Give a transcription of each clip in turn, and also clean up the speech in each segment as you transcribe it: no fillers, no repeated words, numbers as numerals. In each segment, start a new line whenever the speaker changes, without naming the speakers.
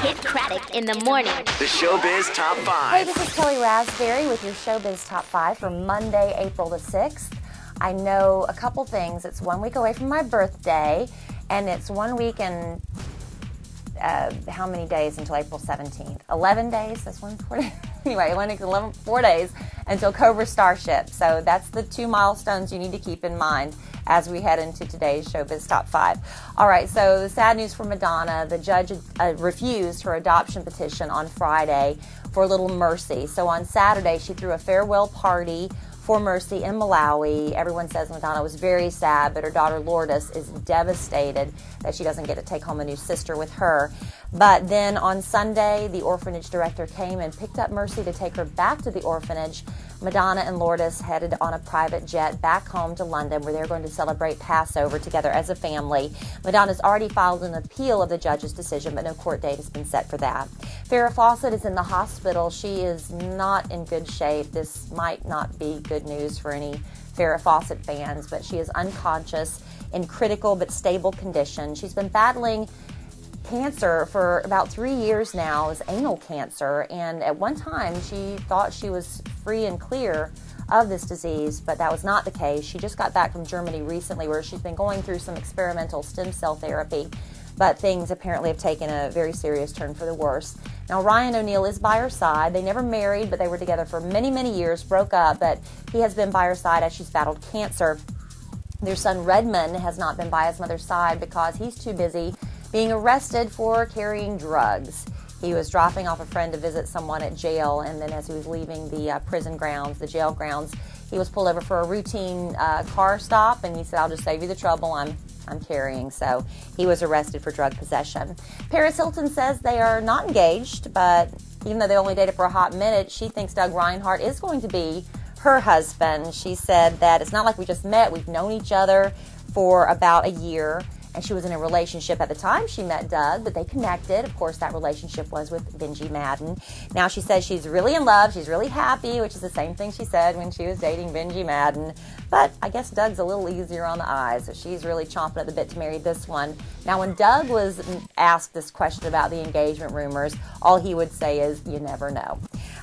Kidd Kraddick in the morning.
The Showbiz Top 5.
Hey, this is Kellie Rasberry with your Showbiz Top 5 for Monday, April the 6th. I know a couple things. It's 1 week away from my birthday, and it's 1 week and how many days until April 17th? 11 days? That's 140. Anyway, 4 days until Cobra Starship. So that's the two milestones you need to keep in mind as we head into today's Showbiz Top 5. All right, so the sad news for Madonna. The judge refused her adoption petition on Friday for little Mercy. So on Saturday, she threw a farewell party for Mercy in Malawi. Everyone says Madonna was very sad, but her daughter Lourdes is devastated that she doesn't get to take home a new sister with her. But then on Sunday, the orphanage director came and picked up Mercy to take her back to the orphanage. Madonna and Lourdes headed on a private jet back home to London, where they're going to celebrate Passover together as a family. Madonna's already filed an appeal of the judge's decision, but no court date has been set for that. Farrah Fawcett is in the hospital. She is not in good shape. This might not be good news for any Farrah Fawcett fans, but she is unconscious in critical but stable condition. She's been battling cancer for about 3 years now. Is anal cancer, and at one time she thought she was free and clear of this disease, but that was not the case. She just got back from Germany recently, where she's been going through some experimental stem cell therapy, but things apparently have taken a very serious turn for the worse. Now, Ryan O'Neal is by her side. They never married, but they were together for many, many years, broke up, but he has been by her side as she's battled cancer. Their son Redmond has not been by his mother's side because he's too busy being arrested for carrying drugs. He was dropping off a friend to visit someone at jail, and then as he was leaving the prison grounds, the jail grounds, he was pulled over for a routine car stop, and he said, "I'll just save you the trouble. I'm carrying." So he was arrested for drug possession. Paris Hilton says they are not engaged, but even though they only dated for a hot minute, she thinks Doug Reinhardt is going to be her husband. She said that it's not like we just met. We've known each other for about a year. And she was in a relationship at the time she met Doug, but they connected. Of course, that relationship was with Benji Madden. Now she says she's really in love. She's really happy, which is the same thing she said when she was dating Benji Madden. But I guess Doug's a little easier on the eyes, so she's really chomping at the bit to marry this one. Now, when Doug was asked this question about the engagement rumors, all he would say is, "You never know."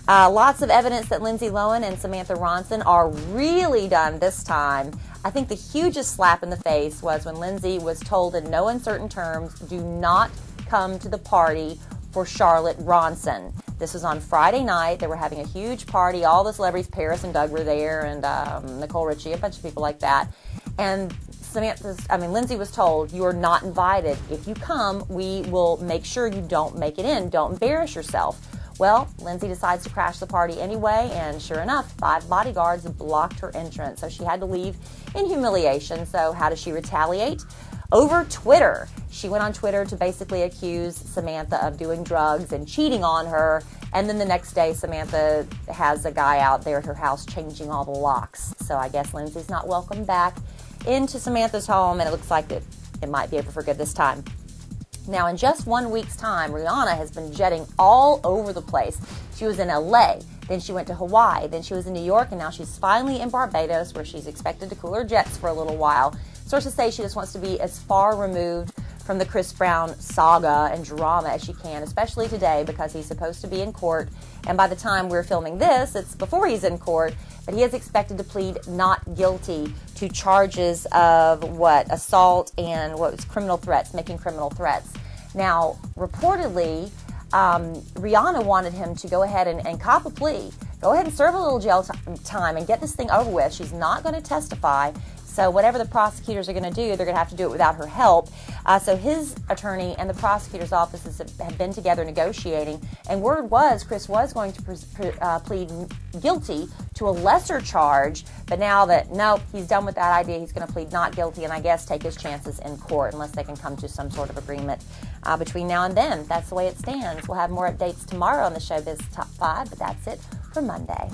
Lots of evidence that Lindsay Lohan and Samantha Ronson are really done this time. I think the hugest slap in the face was when Lindsay was told in no uncertain terms, "Do not come to the party for Charlotte Ronson." This was on Friday night. They were having a huge party. All the celebrities, Paris and Doug were there, and Nicole Richie, a bunch of people like that. And Lindsay was told, "You are not invited. If you come, we will make sure you don't make it in. Don't embarrass yourself." Well, Lindsay decides to crash the party anyway, and sure enough, 5 bodyguards blocked her entrance, so she had to leave in humiliation. So how does she retaliate? Over Twitter. She went on Twitter to basically accuse Samantha of doing drugs and cheating on her, and then the next day Samantha has a guy out there at her house changing all the locks. So I guess Lindsay's not welcome back into Samantha's home, and it looks like it might be over for good this time. Now, in just 1 week's time, Rihanna has been jetting all over the place. She was in LA, then she went to Hawaii, then she was in New York, and now she's finally in Barbados, where she's expected to cool her jets for a little while. Sources say she just wants to be as far removed from the Chris Brown saga and drama as she can, especially today because he's supposed to be in court. And by the time we're filming this, it's before he's in court, but he is expected to plead not guilty to charges of assault and criminal threats, making criminal threats. Now, reportedly, Rihanna wanted him to go ahead and cop a plea. Go ahead and serve a little jail time and get this thing over with. She's not going to testify. So whatever the prosecutors are going to do, they're going to have to do it without her help. So his attorney and the prosecutor's offices have been together negotiating, and word was Chris was going to plead guilty to a lesser charge, but now that, nope, he's done with that idea, he's going to plead not guilty and I guess take his chances in court unless they can come to some sort of agreement between now and then. That's the way it stands. We'll have more updates tomorrow on the Showbiz Top 5, but that's it for Monday.